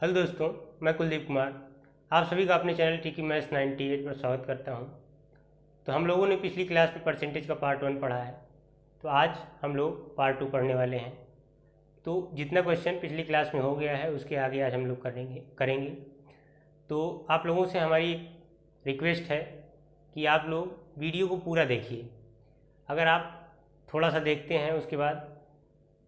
Hello दोस्तों, मैं कुलदीप कुमार आप सभी का अपने चैनल टीकी मैथ्स 98 पर स्वागत करता हूं। तो हम लोगों ने पिछली क्लास में परसेंटेज का पार्ट 1 पढ़ा है। तो आज हम लोग पार्ट 2 पढ़ने वाले हैं। तो जितना क्वेश्चन पिछली क्लास में हो गया है उसके आगे आज हम लोग करेंगे। तो आप लोगों से हमारी रिक्वेस्ट है कि आप लोग वीडियो को पूरा देखिए। अगर आप थोड़ा सा देखते हैं उसके बाद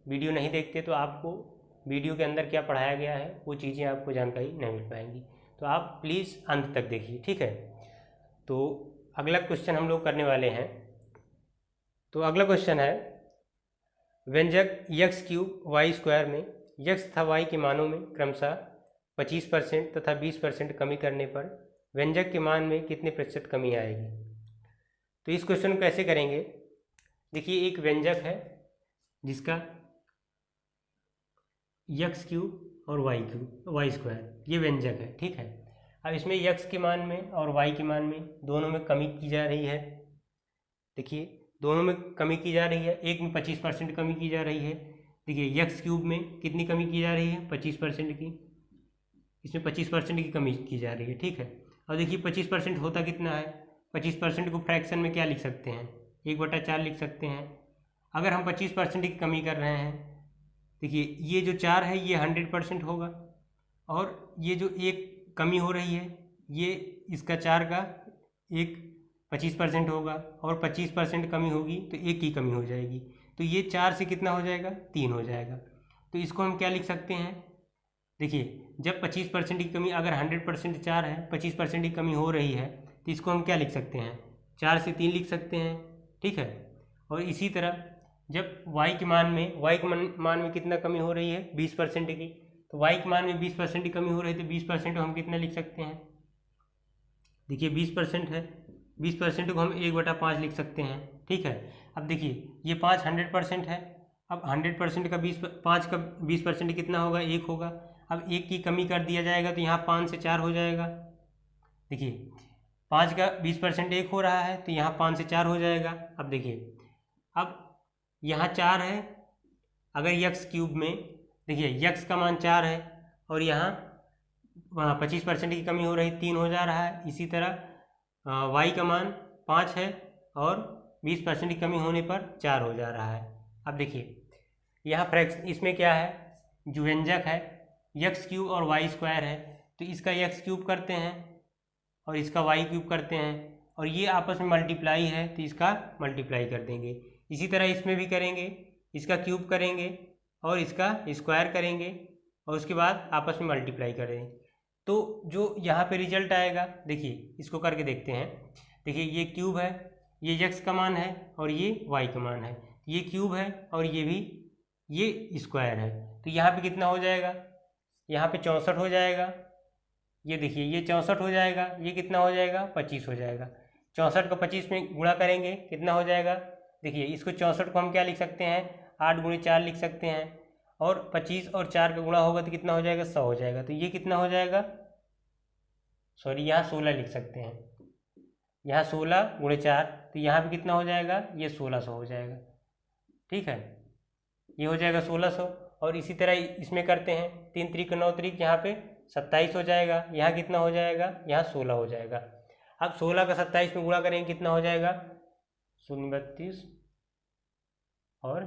वीडियो नहीं देखते तो आपको वीडियो के अंदर क्या पढ़ाया गया है वो चीज़ें आपको जानकारी नहीं मिल पाएंगी। तो आप प्लीज़ अंत तक देखिए, ठीक है। तो अगला क्वेश्चन हम लोग करने वाले हैं। तो अगला क्वेश्चन है, व्यंजक यक्स क्यूब वाई स्क्वायर में यक्स तथा वाई के मानों में क्रमशः 25% तथा 20% कमी करने पर व्यंजक के मान में कितने प्रतिशत कमी आएगी। तो इस क्वेश्चन को कैसे करेंगे। देखिए, एक व्यंजक है जिसका यक्स क्यूब और वाई स्क्वायर ये व्यंजक है, ठीक है। अब इसमें यक्स के मान में और वाई के मान में दोनों में कमी की जा रही है। देखिए, दोनों में कमी की जा रही है। एक में 25% कमी की जा रही है। देखिए, यक्स क्यूब में कितनी कमी की जा रही है, 25% की। इसमें 25% की कमी की जा रही है, ठीक है। और देखिए 25% होता कितना है। 25% को फ्रैक्शन में क्या लिख सकते हैं, 1/4 लिख सकते हैं। अगर हम 25% की कमी कर रहे हैं, देखिए ये जो 4 है ये 100% होगा, और ये जो एक कमी हो रही है ये इसका 4 का एक 25% होगा, और 25% कमी होगी तो एक की कमी हो जाएगी। तो ये 4 से कितना हो जाएगा, 3 हो जाएगा। तो इसको हम क्या लिख सकते हैं। देखिए, जब 25% की कमी, अगर 100% 4 है, 25% की कमी हो रही है तो इसको हम क्या लिख सकते हैं, 4 से 3 लिख सकते हैं, ठीक है। और इसी तरह जब y के मान में कितना कमी हो रही है, 20% की। तो y के मान में 20% की कमी हो रही है तो 20% को हम कितना लिख सकते हैं। देखिए 20% है, 20% को हम 1/5 लिख सकते हैं, ठीक है। अब देखिए ये 5 100% है। अब 100% का 5 का 20% कितना होगा, 1 होगा। अब 1 की कमी कर दिया जाएगा तो यहाँ 5 से 4 हो जाएगा। देखिए 5 का 20% 1 हो रहा है तो यहाँ 5 से 4 हो जाएगा। अब देखिए, अब यहाँ 4 है, अगर यक्स क्यूब में देखिए यक्स का मान 4 है और यहाँ 25% की कमी हो रही 3 हो जा रहा है। इसी तरह वाई का मान 5 है और 20% की कमी होने पर 4 हो जा रहा है। अब देखिए यहाँ फ्रैक्शन, इसमें क्या है, जो व्यंजक है यक्स क्यूब और वाई स्क्वायर है, तो इसका यक्स क्यूब करते हैं और इसका वाई क्यूब करते हैं, और ये आपस में मल्टीप्लाई है तो इसका मल्टीप्लाई कर देंगे। इसी तरह इसमें भी करेंगे, इसका क्यूब करेंगे और इसका स्क्वायर करेंगे और उसके बाद आपस में मल्टीप्लाई करेंगे। तो जो यहाँ पे रिजल्ट आएगा, देखिए इसको करके देखते हैं। देखिए ये क्यूब है, ये यक्स का मान है और ये वाई का मान है। ये क्यूब है और ये भी ये स्क्वायर है। तो यहाँ पे कितना हो जाएगा, यहाँ पे 64 हो जाएगा। ये देखिए ये 64 हो जाएगा, ये कितना हो जाएगा, 25 हो जाएगा। 64 को 25 में गुणा करेंगे कितना हो जाएगा। देखिए इसको 64 को हम क्या लिख सकते हैं, 8 × 4 लिख सकते हैं, और 25 और 4 का गुणा होगा तो कितना हो जाएगा, 100 हो जाएगा। तो ये कितना हो जाएगा, सॉरी यहाँ 16 लिख सकते हैं। यहाँ 16 × 4, तो यहाँ पे कितना हो जाएगा, ये 1600 हो जाएगा, ठीक है। ये हो जाएगा 1600। और इसी तरह इसमें करते हैं, 3 त्रिक 9 त्रिक, यहाँ पे 27 हो जाएगा। यहाँ कितना हो जाएगा, यहाँ 16 हो जाएगा। अब 16 का 27 में गुणा करेंगे कितना हो जाएगा, 032 और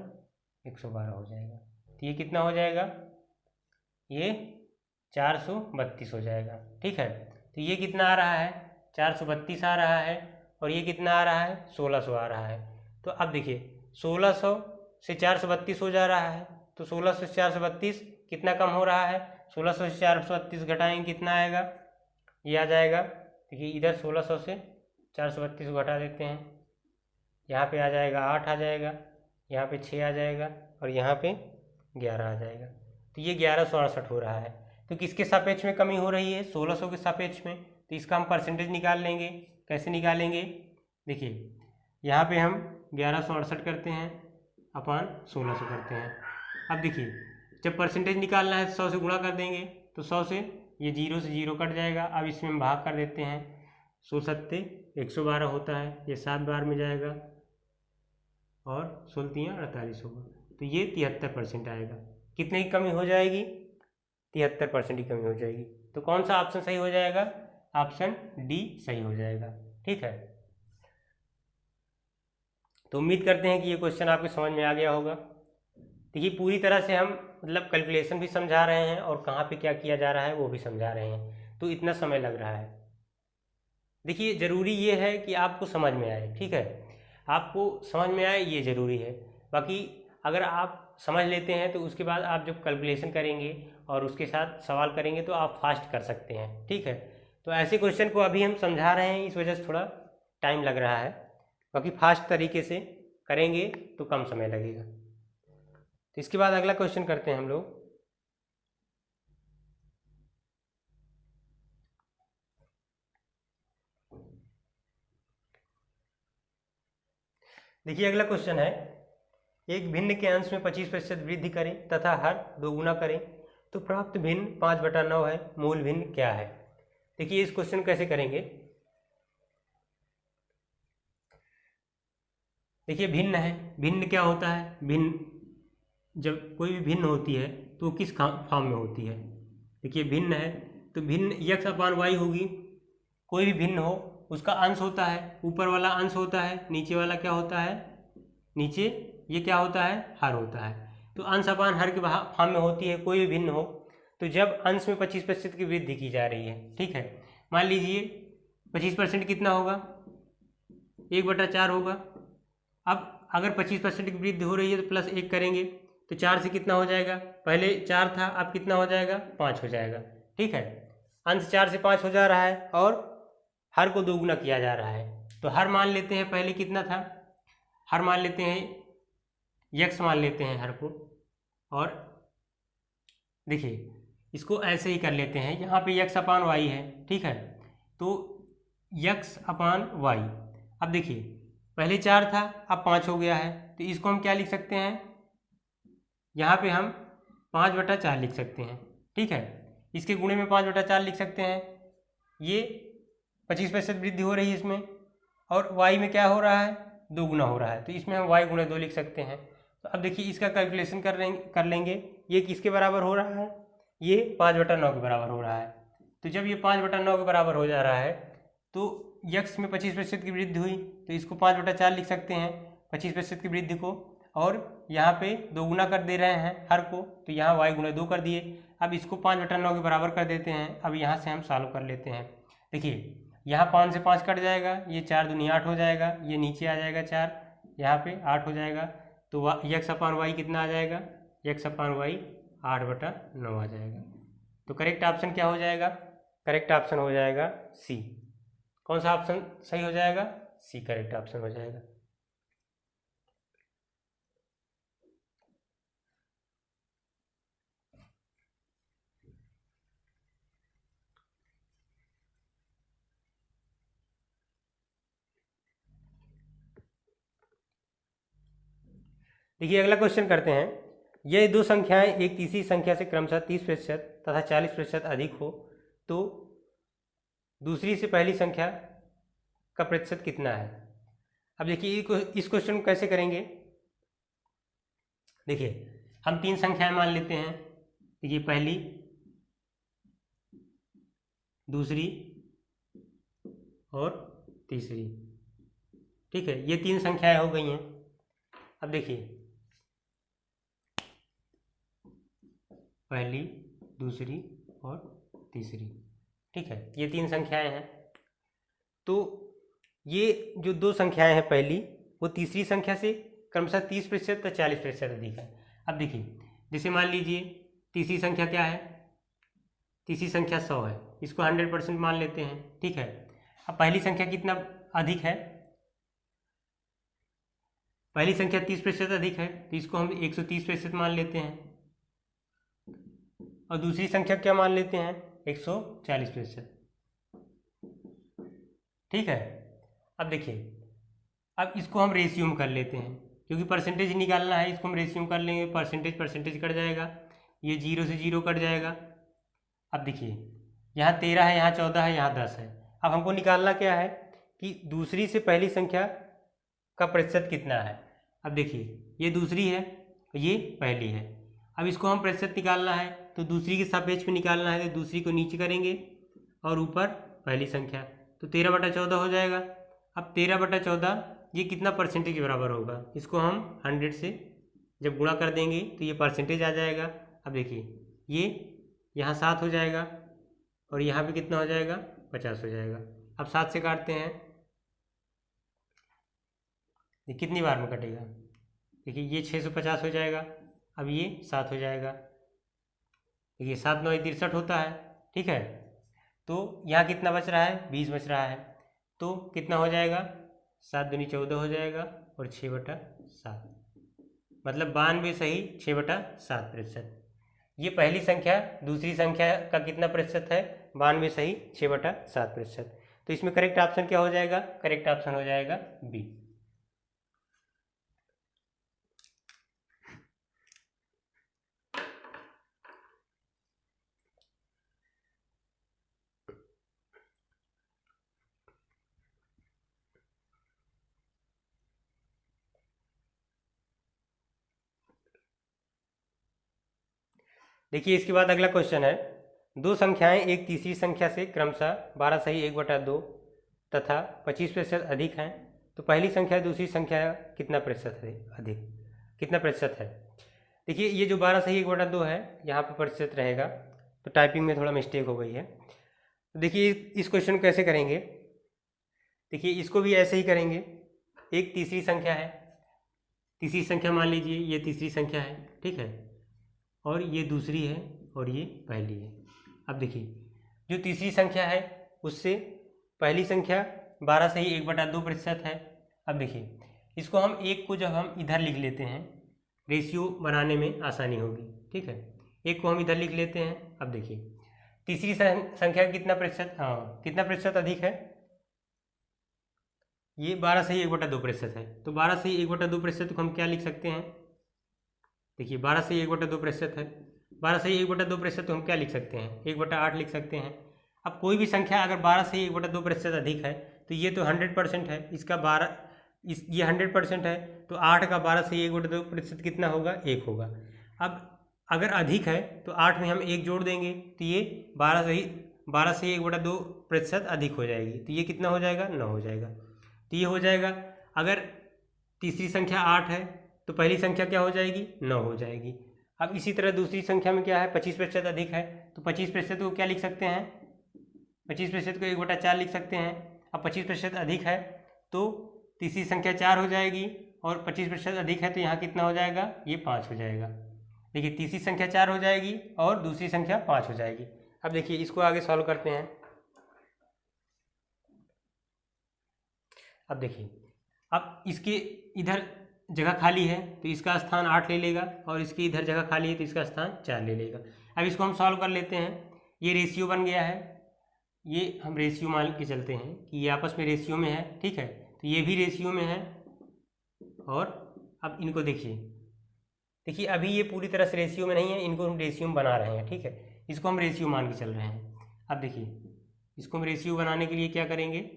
112 हो जाएगा। तो ये कितना हो जाएगा, ये 432 हो जाएगा, ठीक है। तो ये कितना आ रहा है, 432 आ रहा है, और ये कितना आ रहा है, 1600 आ रहा है। तो अब देखिए 1600 से 432 हो जा रहा है, तो 1600 से 432 कितना कम हो रहा है, 1600 से 432 घटाएंगे कितना आएगा, ये आ जाएगा। देखिए इधर 1600 से 432 को घटा देते हैं, यहाँ पे आ जाएगा 8 आ जाएगा, यहाँ पे 6 आ जाएगा, और यहाँ पे 11 आ जाएगा। तो ये 1168 हो रहा है। तो किसके सापेक्ष में कमी हो रही है, 1600 के सापेक्ष में। तो इसका हम परसेंटेज निकाल लेंगे। कैसे निकालेंगे, देखिए यहाँ पे हम 1168 करते हैं अपान 1600 करते हैं। अब देखिए जब परसेंटेज निकालना है तो 100 से गुणा कर देंगे, तो 100 से ये 0 से 0 कट जाएगा। अब इसमें हम भाग कर देते हैं, 100 सत्ते 112 होता है, ये 7 बार में जाएगा, और 16 × 3 = 48 होगा। तो ये 73% आएगा। कितने की कमी हो जाएगी, 73% की कमी हो जाएगी। तो कौन सा ऑप्शन सही हो जाएगा? ऑप्शन डी सही हो जाएगा। ठीक है, तो उम्मीद करते हैं कि ये क्वेश्चन आपके समझ में आ गया होगा। देखिए पूरी तरह से हम मतलब कैलकुलेशन भी समझा रहे हैं और कहाँ पे क्या किया जा रहा है वो भी समझा रहे हैं, तो इतना समय लग रहा है। देखिए ज़रूरी ये है कि आपको समझ में आए, ठीक है, आपको समझ में आए ये ज़रूरी है। बाकी अगर आप समझ लेते हैं तो उसके बाद आप जब कैलकुलेशन करेंगे और उसके साथ सवाल करेंगे तो आप फास्ट कर सकते हैं। ठीक है, तो ऐसे क्वेश्चन को अभी हम समझा रहे हैं, इस वजह से थोड़ा टाइम लग रहा है, बाकी फास्ट तरीके से करेंगे तो कम समय लगेगा। तो इसके बाद अगला क्वेश्चन करते हैं हम लोग। देखिए अगला क्वेश्चन है, एक भिन्न के अंश में 25% वृद्धि करें तथा हर 2 गुना करें तो प्राप्त भिन्न 5/9 है, मूल भिन्न क्या है? देखिए इस क्वेश्चन को कैसे करेंगे। देखिए भिन्न है, भिन्न क्या होता है? भिन्न जब कोई भी भिन्न होती है तो किस फॉर्म में होती है? देखिए भिन्न है तो भिन्न x अपान वाई होगी। कोई भी भिन्न हो उसका अंश होता है, ऊपर वाला अंश होता है, नीचे वाला क्या होता है? नीचे ये क्या होता है? हर होता है। तो अंश अपान हर के फॉर्म में होती है कोई भी भिन्न हो। तो जब अंश में 25% की वृद्धि की जा रही है, ठीक है, मान लीजिए 25% कितना होगा? 1/4 होगा। अब अगर 25% की वृद्धि हो रही है तो +1 करेंगे तो 4 से कितना हो जाएगा? पहले 4 था, अब कितना हो जाएगा? 5 हो जाएगा। ठीक है, अंश 4 से 5 हो जा रहा है और हर को 2 गुना किया जा रहा है। तो हर मान लेते हैं, पहले कितना था? हर मान लेते हैं, x मान लेते हैं हर को, और देखिए इसको ऐसे ही कर लेते हैं, यहाँ पे x अपान वाई है, ठीक है, तो x अपान वाई। अब देखिए पहले 4 था, अब 5 हो गया है, तो इसको हम क्या लिख सकते हैं? यहाँ पे हम 5/4 लिख सकते हैं। ठीक है, इसके गुणे में 5/4 लिख सकते हैं। ये 25% वृद्धि हो रही है इसमें, और y में क्या हो रहा है? 2 गुना हो रहा है, तो इसमें हम y गुणे 2 लिख सकते हैं। तो अब देखिए इसका कैलकुलेशन कर लेंगे। ये किसके बराबर हो रहा है? ये 5/9 के बराबर हो रहा है। तो जब ये 5/9 के बराबर हो जा रहा है तो x में 25% की वृद्धि हुई, तो इसको 5/4 लिख सकते हैं 25% की वृद्धि को, और यहाँ पे 2 गुना कर दे रहे हैं हर को, तो यहाँ y गुणे 2 कर दिए। अब इसको 5/9 के बराबर कर देते हैं। अब यहाँ से हम सॉल्व कर लेते हैं। देखिए यहाँ 5 से 5 कट जाएगा, ये 4 दूनी 8 हो जाएगा, ये नीचे आ जाएगा 4, यहाँ पे 8 हो जाएगा, तो x अपान वाई कितना आ जाएगा? x अपान वाई 8/9 आ जाएगा। तो करेक्ट ऑप्शन क्या हो जाएगा? करेक्ट ऑप्शन हो जाएगा सी। कौन सा ऑप्शन सही हो जाएगा? सी करेक्ट ऑप्शन हो जाएगा। देखिए अगला क्वेश्चन करते हैं, ये 2 संख्याएं एक तीसरी संख्या से क्रमशः 30% तथा 40% अधिक हो तो दूसरी से पहली संख्या का प्रतिशत कितना है? अब देखिए इस क्वेश्चन को कैसे करेंगे। देखिए हम 3 संख्याएं मान लेते हैं, देखिए पहली, दूसरी और तीसरी। ठीक है, ये 3 संख्याएं हो गई हैं। अब देखिए पहली, दूसरी और तीसरी, ठीक है, ये 3 संख्याएं हैं। तो ये जो 2 संख्याएं हैं पहली, वो तीसरी संख्या से क्रमशः 30% या 40% अधिक है। अब देखिए जैसे मान लीजिए तीसरी संख्या क्या है? तीसरी संख्या 100 है, इसको 100% मान लेते हैं। ठीक है, अब पहली संख्या कितना अधिक है? पहली संख्या 30% अधिक है, तो इसको हम 130% मान लेते हैं, और दूसरी संख्या क्या मान लेते हैं? 140%। ठीक है, अब देखिए अब इसको हम रेशियो में कर लेते हैं, क्योंकि परसेंटेज निकालना है, इसको हम रेशियो में कर लेंगे, परसेंटेज कट जाएगा, ये 0 से 0 कट जाएगा। अब देखिए यहाँ 13 है, यहाँ 14 है, यहाँ 10 है। अब हमको निकालना क्या है कि दूसरी से पहली संख्या का प्रतिशत कितना है। अब देखिए ये दूसरी है, ये पहली है। अब इसको हम प्रतिशत निकालना है, तो दूसरी के सापेक्ष में निकालना है, तो दूसरी को नीचे करेंगे और ऊपर पहली संख्या, तो 13/14 हो जाएगा। अब 13/14 ये कितना परसेंटेज के बराबर होगा, इसको हम 100 से जब गुणा कर देंगे तो ये परसेंटेज आ जाएगा। अब देखिए ये यहाँ 7 हो जाएगा और यहाँ पे कितना हो जाएगा, 50 हो जाएगा। अब 7 से काटते हैं, ये कितनी बार में कटेगा, देखिए ये 650 हो जाएगा। अब ये 7 हो जाएगा, देखिए 7 9 63 होता है, ठीक है। तो यहाँ कितना बच रहा है, 20 बच रहा है, तो कितना हो जाएगा, 7 दूनी 14 हो जाएगा और 6/7, मतलब 92 सही 6/7%। ये पहली संख्या दूसरी संख्या का कितना प्रतिशत है, 92 सही 6/7%। तो इसमें करेक्ट ऑप्शन क्या हो जाएगा, करेक्ट ऑप्शन हो जाएगा बी। देखिए इसके बाद अगला क्वेश्चन है, दो संख्याएं एक तीसरी संख्या से क्रमशः 12 सही 1/2 तथा 25% अधिक हैं, तो पहली संख्या दूसरी संख्या कितना प्रतिशत है अधिक, कितना प्रतिशत है। देखिए ये जो 12 सही 1/2 है, यहाँ पर प्रतिशत रहेगा, तो टाइपिंग में थोड़ा मिस्टेक हो गई है। तो देखिए इस क्वेश्चन को कैसे करेंगे, देखिए इसको भी ऐसे ही करेंगे। एक तीसरी संख्या है, तीसरी संख्या मान लीजिए ये तीसरी संख्या है, ठीक है, और ये दूसरी है और ये पहली है। अब देखिए जो तीसरी संख्या है उससे पहली संख्या 12 सही 1/2% है। अब देखिए इसको हम एक को जब हम इधर लिख लेते हैं, रेशियो बनाने में आसानी होगी, ठीक है, एक को हम इधर लिख लेते हैं। अब देखिए तीसरी संख्या कितना प्रतिशत, हाँ कितना प्रतिशत अधिक है, ये 12 सही 1/2% है, तो 12 सही 1/2% को हम क्या लिख सकते हैं, देखिए 12 सही 1/2% है, 12 सही 1/2% तो हम क्या लिख सकते हैं, 1/8 लिख सकते हैं। अब कोई भी संख्या अगर 12 सही 1/2% अधिक है तो ये तो 100% है, इसका 12 ये 100% है, तो 8 का 12 सही 1/2% कितना होगा, 1 होगा। अब अगर अधिक है तो 8 में हम 1 जोड़ देंगे तो ये 12 सही 1/2% अधिक हो जाएगी, तो ये कितना हो जाएगा, 9 हो जाएगा। तो ये हो जाएगा, अगर तीसरी संख्या 8 है तो पहली संख्या क्या हो जाएगी, 9 हो जाएगी। अब इसी तरह दूसरी संख्या में क्या है, 25% अधिक है, तो 25% को क्या लिख सकते हैं, 25% को 1/4 लिख सकते हैं। अब 25% अधिक है तो तीसरी संख्या 4 हो जाएगी, और 25% अधिक है तो यहाँ कितना हो जाएगा, ये 5 हो जाएगा। देखिए तीसरी संख्या 4 हो जाएगी और दूसरी संख्या 5 हो जाएगी। अब देखिए इसको आगे सॉल्व करते हैं। अब देखिए अब इसके इधर जगह खाली है तो इसका स्थान 8 ले लेगा, और इसकी इधर जगह खाली है तो इसका स्थान 4 ले लेगा। अब इसको हम सॉल्व कर लेते हैं। ये रेशियो बन गया है, ये हम रेशियो मान के चलते हैं कि ये आपस में रेशियो में है, ठीक है, तो ये भी रेशियो में है। और अब इनको देखिए अभी ये पूरी तरह से रेशियो में नहीं है, इनको हम रेशियो में बना रहे हैं, ठीक है, इसको हम रेशियो मान के चल रहे हैं। अब देखिए इसको हम रेशियो बनाने के लिए क्या करेंगे,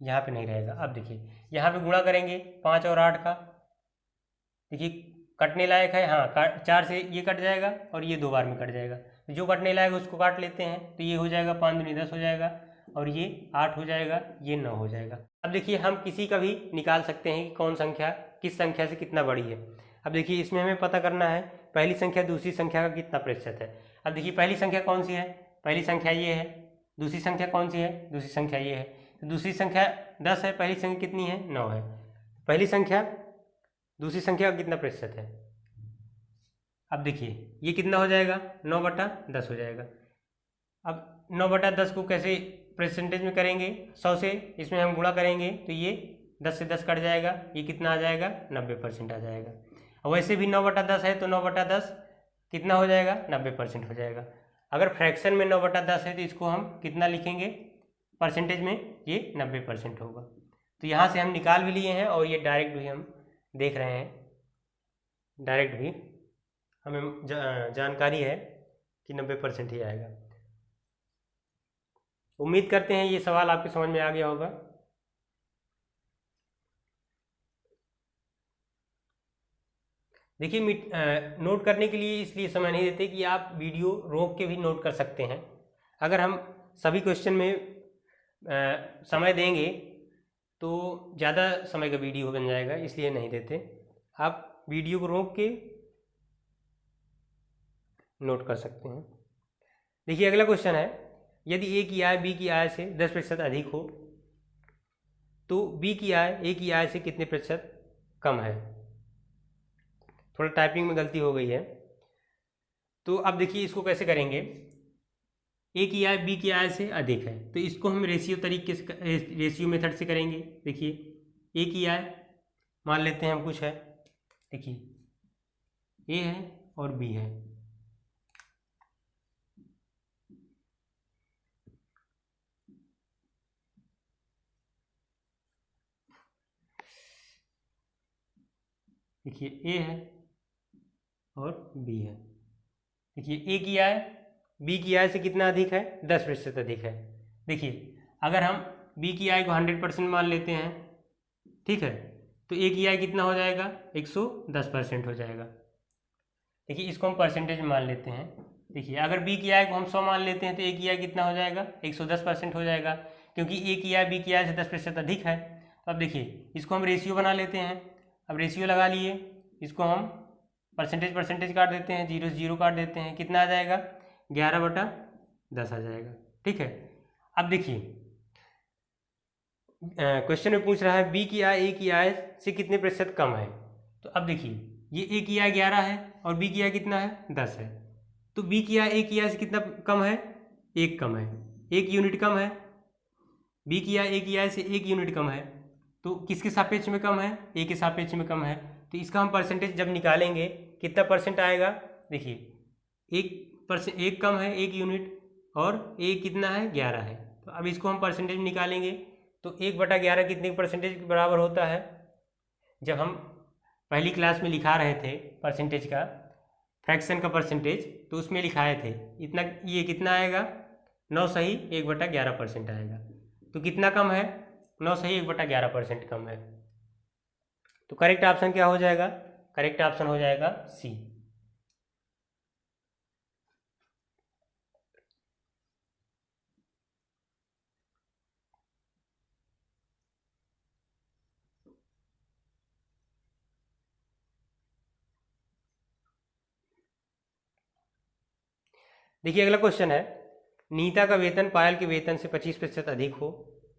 यहाँ पे नहीं रहेगा। अब देखिए यहाँ पे गुणा करेंगे 5 और 8 का, देखिए कटने लायक है, हाँ 4 से ये कट जाएगा और ये 2 बार में कट जाएगा, जो कटने लायक उसको काट लेते हैं, तो ये हो जाएगा 5 दूनी 10 हो जाएगा, और ये 8 हो जाएगा, ये 9 हो जाएगा। अब देखिए हम किसी का भी निकाल सकते हैं कि कौन संख्या किस संख्या से कितना बड़ी है। अब देखिए इसमें हमें पता करना है पहली संख्या दूसरी संख्या का कितना प्रतिशत है। अब देखिए पहली संख्या कौन सी है, पहली संख्या ये है, दूसरी संख्या कौन सी है, दूसरी संख्या ये है, तो दूसरी संख्या 10 है, पहली संख्या कितनी है, 9 है, पहली संख्या दूसरी संख्या का कितना प्रतिशत है। अब देखिए ये कितना हो जाएगा, 9/10 हो जाएगा। अब 9/10 को कैसे परसेंटेज में करेंगे, 100 से इसमें हम गुणा करेंगे तो ये 10 से 10 कट जाएगा, ये कितना आ जाएगा, 90% आ जाएगा। और वैसे भी 9/10 है तो 9/10 कितना हो जाएगा, 90% हो जाएगा। अगर फ्रैक्शन में 9/10 है तो इसको हम कितना लिखेंगे परसेंटेज में, ये 90% होगा। तो यहाँ से हम निकाल भी लिए हैं और ये डायरेक्ट भी हम देख रहे हैं, डायरेक्ट भी हमें जानकारी है कि 90% ही आएगा। उम्मीद करते हैं ये सवाल आपके समझ में आ गया होगा। देखिए नोट करने के लिए इसलिए समय नहीं देते कि आप वीडियो रोक के भी नोट कर सकते हैं। अगर हम सभी क्वेश्चन में समय देंगे तो ज़्यादा समय का वीडियो बन जाएगा, इसलिए नहीं देते। आप वीडियो को रोक के नोट कर सकते हैं। देखिए अगला क्वेश्चन है, यदि ए की आय बी की आय से 10% अधिक हो तो बी की आय ए की आय से कितने प्रतिशत कम है। थोड़ा टाइपिंग में गलती हो गई है। तो अब देखिए इसको कैसे करेंगे। ए की आय बी की आय से अधिक है तो इसको हम रेशियो मेथड से करेंगे। देखिए ए की आय मान लेते हैं हम कुछ है, देखिए ए है और बी है। देखिए ए है और बी है। देखिए ए की आय बी की आय से कितना अधिक है, 10% अधिक है। देखिए अगर हम बी की आय को 100% मान लेते हैं, ठीक है, तो ए की आय कितना हो जाएगा, 110% हो जाएगा। देखिए इसको हम परसेंटेज में मान लेते हैं। देखिए अगर बी की आय को हम 100 मान लेते हैं तो ए की आय कितना हो जाएगा, 110% हो जाएगा, क्योंकि ए की आय बी की आय से 10% अधिक है। तो अब देखिए इसको हम रेशियो बना लेते हैं। अब रेशियो लगा लिए, इसको हम परसेंटेज काट देते हैं, 0 से 0 काट देते हैं, कितना आ जाएगा, 11/10 आ जाएगा। ठीक है। अब देखिए क्वेश्चन में पूछ रहा है बी की आय ए की आय से कितने प्रतिशत कम है। तो अब देखिए ये ए की आय 11 है और बी की आय कितना है, 10 है। तो बी की आय ए की आय से कितना कम है, 1 कम है, 1 यूनिट कम है। बी की आय ए की आय से 1 यूनिट कम है, तो किसके सापेक्ष में कम है, ए के सापेक्ष में कम है। तो इसका हम परसेंटेज जब निकालेंगे कितना परसेंट आएगा, देखिए 1 कम है 1 यूनिट और ए कितना है, 11 है। तो अब इसको हम परसेंटेज में निकालेंगे तो 1/11 कितने परसेंटेज के बराबर होता है। जब हम पहली क्लास में लिखा रहे थे परसेंटेज का, फ्रैक्शन का परसेंटेज, तो उसमें लिखाए थे इतना, ये कितना आएगा, 9 सही 1/11% आएगा। तो कितना कम है, 9 सही 1/11% कम है। तो करेक्ट ऑप्शन क्या हो जाएगा, करेक्ट ऑप्शन हो जाएगा सी। देखिए अगला क्वेश्चन है, नीता का वेतन पायल के वेतन से 25% अधिक हो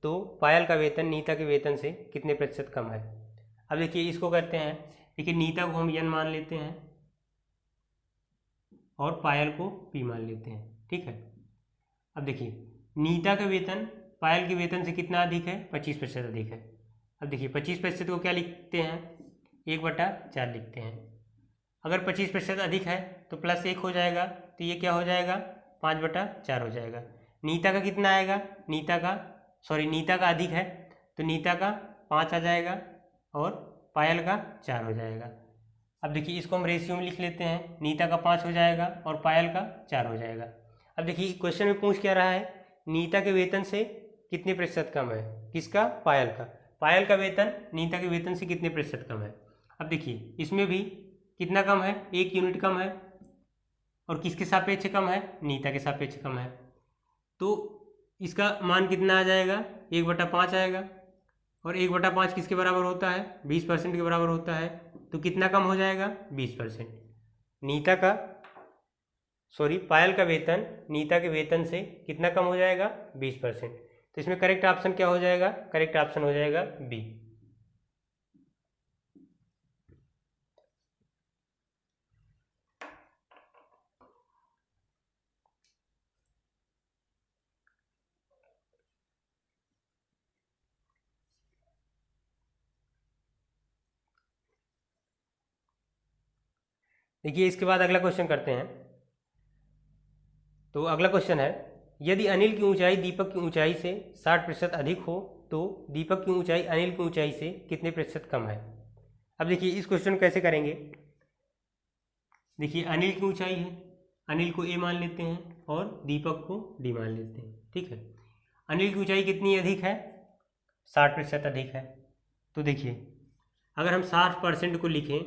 तो पायल का वेतन नीता के वेतन से कितने प्रतिशत कम है। अब देखिए इसको करते हैं, देखिए नीता को हम n मान लेते हैं और पायल को p मान लेते हैं। ठीक है। अब देखिए नीता का वेतन पायल के वेतन से कितना अधिक है, 25% अधिक है। अब देखिए 25% को क्या लिखते हैं, 1/4 लिखते हैं। अगर 25% अधिक है तो +1 हो जाएगा, तो ये क्या हो जाएगा, 5/4 हो जाएगा। नीता का कितना आएगा, नीता का अधिक है तो नीता का 5 आ जाएगा और पायल का 4 हो जाएगा। अब देखिए इसको हम रेशियो में लिख लेते हैं, नीता का 5 हो जाएगा और पायल का 4 हो जाएगा। अब देखिए क्वेश्चन में पूछ क्या रहा है, नीता के वेतन से कितने प्रतिशत कम है, किसका, पायल का। पायल का वेतन नीता के वेतन से कितने प्रतिशत कम है। अब देखिए इसमें भी कितना कम है, 1 यूनिट कम है और किसके सापेक्ष कम है, नीता के सापेक्ष कम है। तो इसका मान कितना आ जाएगा, 1/5 आएगा और 1/5 किसके बराबर होता है, 20% के बराबर होता है। तो कितना कम हो जाएगा, 20%। पायल का वेतन नीता के वेतन से कितना कम हो जाएगा, 20%। तो इसमें करेक्ट ऑप्शन क्या हो जाएगा, करेक्ट ऑप्शन हो जाएगा बी। देखिए इसके बाद अगला क्वेश्चन करते हैं। तो अगला क्वेश्चन है, यदि अनिल की ऊंचाई दीपक की ऊंचाई से 60% अधिक हो तो दीपक की ऊंचाई अनिल की ऊंचाई से कितने प्रतिशत कम है। अब देखिए इस क्वेश्चन को कैसे करेंगे। देखिए अनिल की ऊंचाई है, अनिल को ए मान लेते हैं और दीपक को डी मान लेते हैं। ठीक है। अनिल की ऊंचाई कितनी अधिक है, 60% अधिक है। तो देखिए अगर हम 60% को लिखें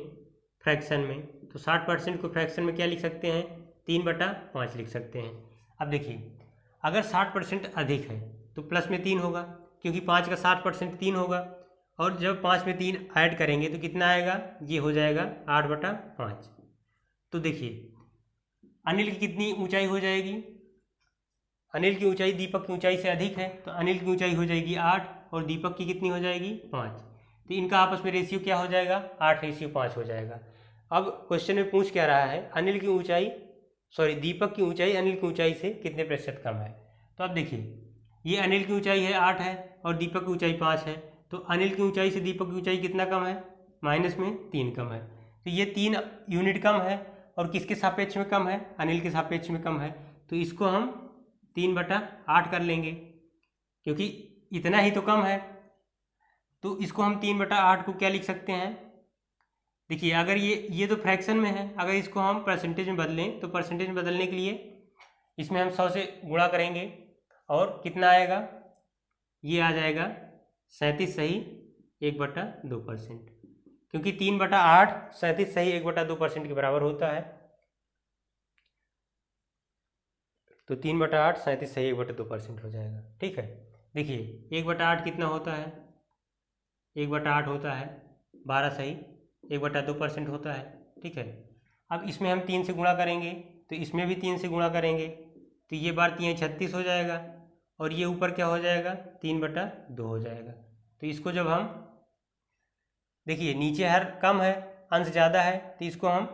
फ्रैक्शन में, तो 60% को फ्रैक्शन में क्या लिख सकते हैं, 3/5 लिख सकते हैं। अब देखिए अगर 60% अधिक है तो प्लस में 3 होगा, क्योंकि 5 का 60% 3 होगा, और जब 5 में 3 ऐड करेंगे तो कितना आएगा, ये हो जाएगा 8/5। तो देखिए अनिल की कितनी ऊंचाई हो जाएगी, अनिल की ऊंचाई दीपक की ऊंचाई से अधिक है, तो अनिल की ऊंचाई हो जाएगी 8 और दीपक की कितनी हो जाएगी 5। तो इनका आपस में रेशियो क्या हो जाएगा, 8:5 हो जाएगा। अब क्वेश्चन में पूछ क्या रहा है, अनिल की ऊंचाई दीपक की ऊंचाई अनिल की ऊंचाई से कितने प्रतिशत कम है। तो अब देखिए ये अनिल की ऊंचाई है 8 है और दीपक की ऊंचाई 5 है, तो अनिल की ऊंचाई से दीपक की ऊंचाई कितना कम है, -3 कम है। तो ये 3 यूनिट कम है, और किसके सापेक्ष में कम है, अनिल के सापेक्ष में कम है। तो इसको हम 3/8 कर लेंगे, क्योंकि इतना ही तो कम है। तो इसको हम 3/8 को क्या लिख सकते हैं, देखिए अगर ये तो फ्रैक्शन में है, अगर इसको हम परसेंटेज में बदलें तो परसेंटेज में बदलने के लिए इसमें हम 100 से गुणा करेंगे और कितना आएगा, ये आ जाएगा 37 सही 1/2%, क्योंकि 3/8 37 सही 1/2% के बराबर होता है। तो 3/8 37 सही 1/2% हो जाएगा। ठीक है, देखिए 1/8 कितना होता है, 1/8 होता है 12 सही 1/2% होता है। ठीक है, अब इसमें हम 3 से गुणा करेंगे तो इसमें भी 3 से गुणा करेंगे, तो ये बार 3 36 हो जाएगा, और ये ऊपर क्या हो जाएगा 3/2 हो जाएगा। तो इसको जब हम देखिए नीचे हर कम है अंश ज़्यादा है, तो इसको हम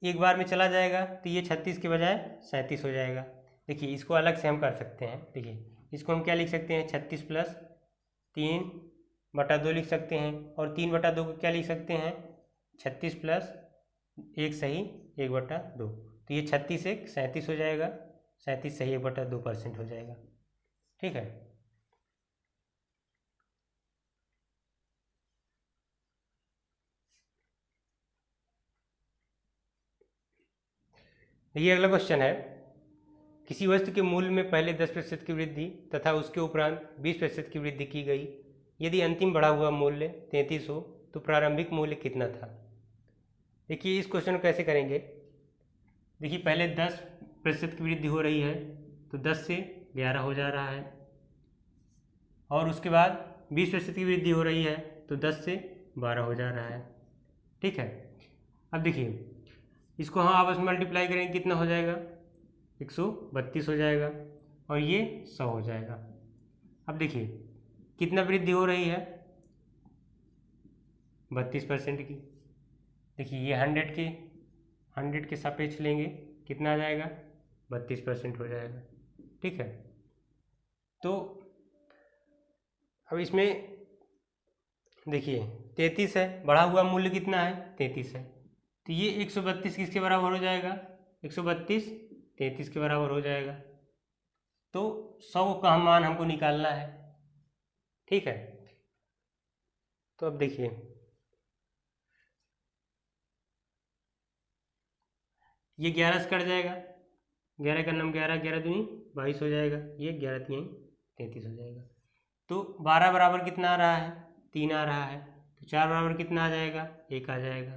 एक बार में चला जाएगा, तो ये 36 के बजाय 37 हो जाएगा। देखिए इसको अलग से हम कर सकते हैं, देखिए इसको हम क्या लिख सकते हैं, 36 + 3/2 लिख सकते हैं, और 3/2 को क्या लिख सकते हैं, 36 + 1 सही 1/2। तो ये 36 1 37 हो जाएगा, 37 सही 1/2% हो जाएगा। ठीक है, ये अगला क्वेश्चन है, किसी वस्तु के मूल्य में पहले 10% की वृद्धि तथा उसके उपरांत 20% की वृद्धि की गई, यदि अंतिम बढ़ा हुआ मूल्य 33 हो तो प्रारंभिक मूल्य कितना था। देखिए इस क्वेश्चन को कैसे करेंगे, देखिए पहले 10% की वृद्धि हो रही है तो 10 से 11 हो जा रहा है, और उसके बाद 20% की वृद्धि हो रही है तो 10 से 12 हो जा रहा है। ठीक है, अब देखिए इसको हम आपस में मल्टीप्लाई करेंगे, कितना हो जाएगा 132 हो जाएगा, और ये 100 हो जाएगा। अब देखिए कितना वृद्धि हो रही है, 32% की। देखिए ये 100 के सापेक्ष लेंगे, कितना आ जाएगा 32% हो जाएगा। ठीक है, तो अब इसमें देखिए 33 है, बढ़ा हुआ मूल्य कितना है 33 है, तो ये 132 किसके बराबर हो जाएगा, 132 33 के बराबर हो जाएगा। तो 100 का मान हमको निकालना है। ठीक है, तो अब देखिए ये 11 से कट जाएगा, 11 का नाम 11, 11 दूनी 22 हो जाएगा, ये 11 3 33 हो जाएगा। तो 12 बराबर कितना आ रहा है, 3 आ रहा है, तो 4 बराबर कितना आ जाएगा, 1 आ जाएगा।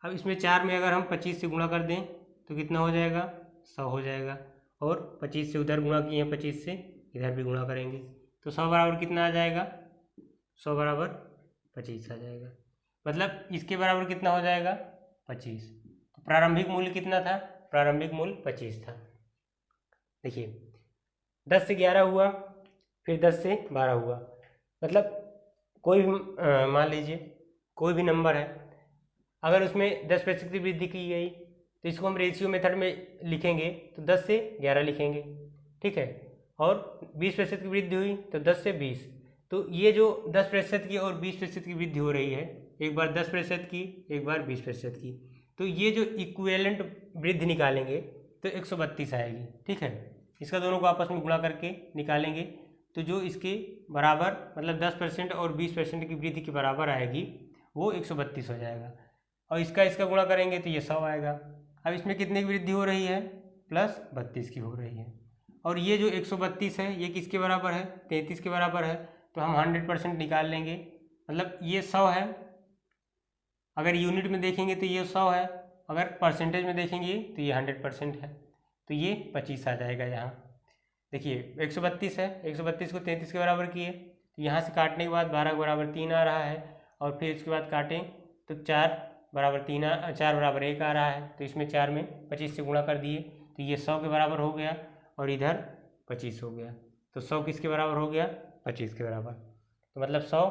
अब इसमें 4 में अगर हम 25 से गुणा कर दें तो कितना हो जाएगा 100 हो जाएगा, और 25 से उधर गुणा किए हैं, 25 से इधर भी गुणा करेंगे, तो 100 बराबर कितना आ जाएगा, 100 बराबर 25 आ जाएगा। मतलब इसके बराबर कितना हो जाएगा 25। तो प्रारंभिक मूल्य कितना था, प्रारंभिक मूल्य 25 था। देखिए 10 से 11 हुआ, फिर 10 से 12 हुआ, मतलब कोई भी मान लीजिए कोई भी नंबर है, अगर उसमें 10% की वृद्धि की गई तो इसको हम रेशियो मेथड में लिखेंगे तो 10 से 11 लिखेंगे। ठीक है, और 20% की वृद्धि हुई तो 10 से 20। तो ये जो 10% की और 20% की वृद्धि हो रही है, एक बार 10% की एक बार 20% की, तो ये जो इक्विवेलेंट वृद्धि निकालेंगे तो 132 आएगी। ठीक है, इसका दोनों को आपस में गुणा करके निकालेंगे तो जो इसके बराबर मतलब 10% और 20% की वृद्धि के बराबर आएगी वो 132 हो जाएगा, और इसका गुणा करेंगे तो ये 100 आएगा। अब इसमें कितने की वृद्धि हो रही है, +32 की हो रही है, और ये जो 132 है ये किसके बराबर है, 33 के बराबर है, तो हम 100% निकाल लेंगे, मतलब ये 100 है अगर यूनिट में देखेंगे तो ये 100 है, अगर परसेंटेज में देखेंगे तो ये 100% है, तो ये 25 आ जाएगा। यहाँ देखिए 132 है, 132 को 33 के बराबर किए तो यहाँ से काटने के बाद 12 के बराबर 3 आ रहा है, और फिर इसके बाद काटें तो 4 बराबर 4 बराबर 1 आ रहा है, तो इसमें 4 में 25 से गुणा कर दिए तो ये 100 के बराबर हो गया, और इधर 25 हो गया, तो 100 किसके बराबर हो गया? 25 के बराबर। तो मतलब 100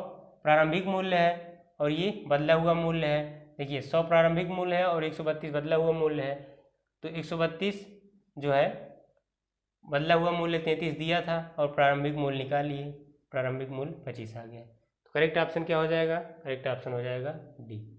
प्रारंभिक मूल्य है और ये बदला हुआ मूल्य है। देखिए 100 प्रारंभिक मूल्य है और 132 बदला हुआ मूल्य है, तो 132 जो है बदला हुआ मूल्य 33 दिया था और प्रारंभिक मूल्य निकालिए, प्रारंभिक मूल्य 25 आ गया। तो करेक्ट ऑप्शन क्या हो जाएगा? करेक्ट ऑप्शन हो जाएगा डी।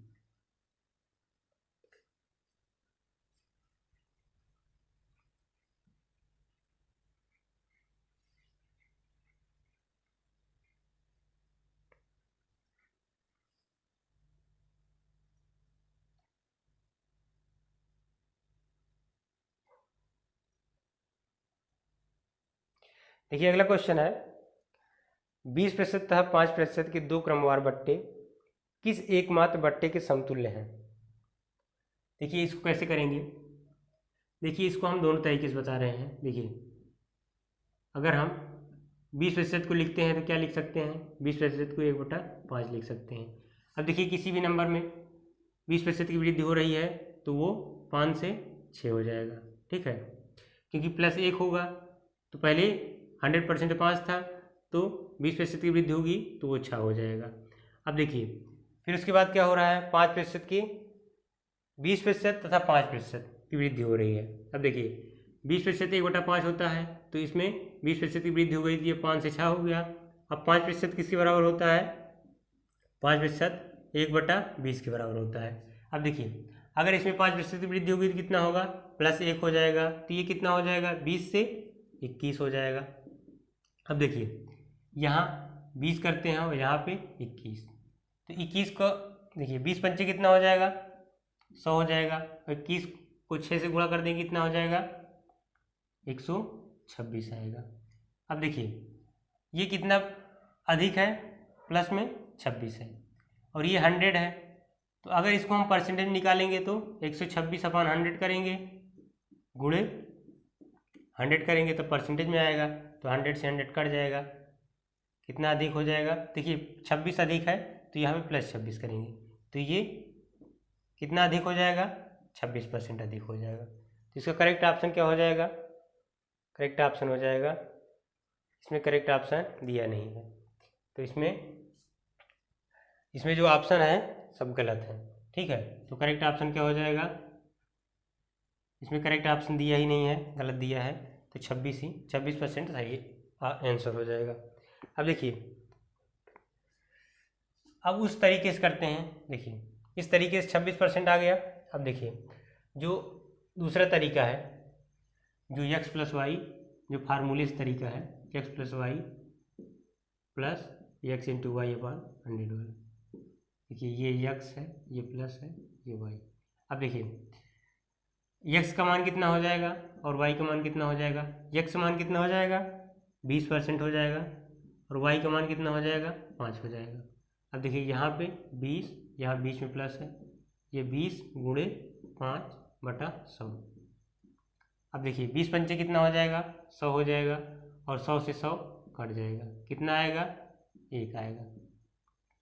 देखिए अगला क्वेश्चन है 20% तथा 5% के दो क्रमवार बट्टे किस एकमात्र बट्टे के समतुल्य हैं? देखिए इसको कैसे करेंगे? देखिए इसको हम दोनों तरीके से बता रहे हैं। देखिए अगर हम 20% को लिखते हैं तो क्या लिख सकते हैं? 20% को 1/5 लिख सकते हैं। अब देखिए किसी भी नंबर में 20% की वृद्धि हो रही है तो वो 5 से 6 हो जाएगा, ठीक है, क्योंकि +1 होगा तो पहले 100% 5 था, तो 20% की वृद्धि होगी तो वो 6 हो जाएगा। अब देखिए फिर उसके बाद क्या हो रहा है? 5% की 20% तथा 5% की वृद्धि हो रही है। अब देखिए 20% 1/5 होता है, तो इसमें 20% की वृद्धि हो गई थी, ये 5 से 6 हो गया। अब 5% किसके बराबर होता है? 5% 1/20 के बराबर होता है। अब देखिए अगर इसमें 5% की वृद्धि होगी तो कितना होगा? +1 हो जाएगा, तो ये कितना हो जाएगा? 20 से 21 हो जाएगा। अब देखिए यहाँ 20 करते हैं और यहाँ पे 21, तो 21 को देखिए 20 पंचे कितना हो जाएगा? 100 हो जाएगा, और 21 को 6 से गुणा कर देंगे कितना हो जाएगा? 126 आएगा। अब देखिए ये कितना अधिक है? प्लस में 26 है, और ये 100 है, तो अगर इसको हम परसेंटेज निकालेंगे तो 126/100 करेंगे, गुणे 100 करेंगे तो परसेंटेज में आएगा, तो 100 से 100 कट जाएगा, कितना अधिक हो जाएगा? देखिए 26 अधिक है तो यहाँ पे +26 करेंगे, तो ये कितना अधिक हो जाएगा? 26% अधिक हो जाएगा। तो इसका करेक्ट ऑप्शन क्या हो जाएगा? करेक्ट ऑप्शन हो जाएगा, इसमें करेक्ट ऑप्शन दिया नहीं है, तो इसमें जो ऑप्शन है सब गलत है, ठीक है। तो करेक्ट ऑप्शन क्या हो जाएगा? इसमें करेक्ट ऑप्शन दिया ही नहीं है, गलत दिया है, तो 26% सही आंसर हो जाएगा। अब देखिए अब उस तरीके से करते हैं। देखिए इस तरीके से 26% आ गया। अब देखिए जो दूसरा तरीका है, जो x + y, जो फार्मूले से तरीका है, x + y plus x × y/100। देखिए ये x है, ये प्लस है, ये y। अब देखिए x का मान कितना हो जाएगा और y का मान कितना हो जाएगा? x का मान कितना हो जाएगा? 20% हो जाएगा, और y का मान कितना हो जाएगा? 5 हो जाएगा। अब देखिए यहाँ पे 20, यहाँ बीच में प्लस है, ये 20 × 5/100। अब देखिए 20 पंचे कितना हो जाएगा? 100 हो जाएगा, और 100 से 100 कट जाएगा, कितना आएगा? 1 आएगा।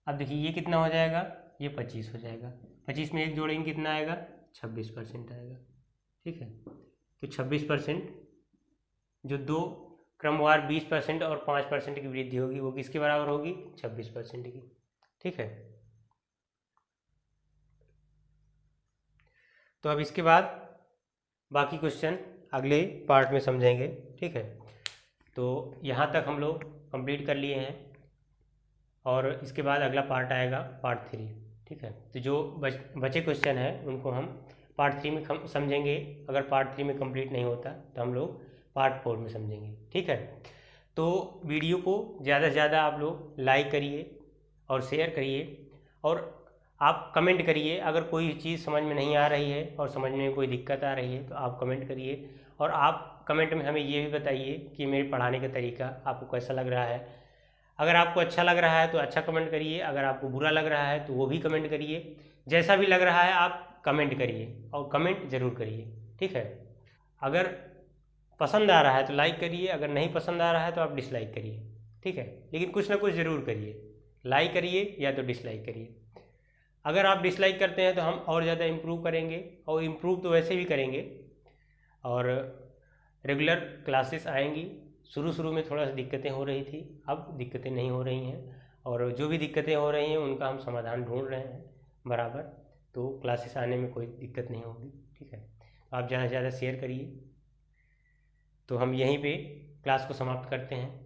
अब देखिए ये कितना हो जाएगा? ये 25 हो जाएगा, 25 में 1 जोड़ेंगे कितना आएगा? 26% आएगा, ठीक है। तो 26% जो दो क्रमवार 20% और 5% की वृद्धि होगी वो किसके बराबर होगी? 26% की, ठीक है। तो अब इसके बाद बाकी क्वेश्चन अगले पार्ट में समझेंगे, ठीक है। तो यहाँ तक हम लोग कंप्लीट कर लिए हैं, और इसके बाद अगला पार्ट आएगा पार्ट 3, ठीक है। तो जो बचे क्वेश्चन हैं उनको हम पार्ट 3 में समझेंगे। अगर पार्ट 3 में कंप्लीट नहीं होता तो हम लोग पार्ट 4 में समझेंगे, ठीक है। तो वीडियो को ज़्यादा से ज़्यादा आप लोग लाइक करिए और शेयर करिए, और आप कमेंट करिए। अगर कोई चीज़ समझ में नहीं आ रही है और समझने में कोई दिक्कत आ रही है तो आप कमेंट करिए, और आप कमेंट में हमें ये भी बताइए कि मेरे पढ़ाने का तरीका आपको कैसा लग रहा है। अगर आपको अच्छा लग रहा है तो अच्छा कमेंट करिए, अगर आपको बुरा लग रहा है तो वो भी कमेंट करिए, जैसा भी लग रहा है आप कमेंट करिए और कमेंट ज़रूर करिए, ठीक है। अगर पसंद आ रहा है तो लाइक करिए, अगर नहीं पसंद आ रहा है तो आप डिसलाइक करिए, ठीक है। लेकिन कुछ ना कुछ ज़रूर करिए, लाइक करिए या तो डिसलाइक करिए। अगर आप डिसलाइक करते हैं तो हम और ज़्यादा इम्प्रूव करेंगे, और इम्प्रूव तो वैसे भी करेंगे। और रेगुलर क्लासेस आएंगी। शुरू शुरू में थोड़ा सा दिक्कतें हो रही थी, अब दिक्कतें नहीं हो रही हैं, और जो भी दिक्कतें हो रही हैं उनका हम समाधान ढूंढ रहे हैं बराबर। तो क्लासेस आने में कोई दिक्कत नहीं होगी, ठीक है। आप ज़्यादा से ज़्यादा शेयर करिए। तो हम यहीं पे क्लास को समाप्त करते हैं।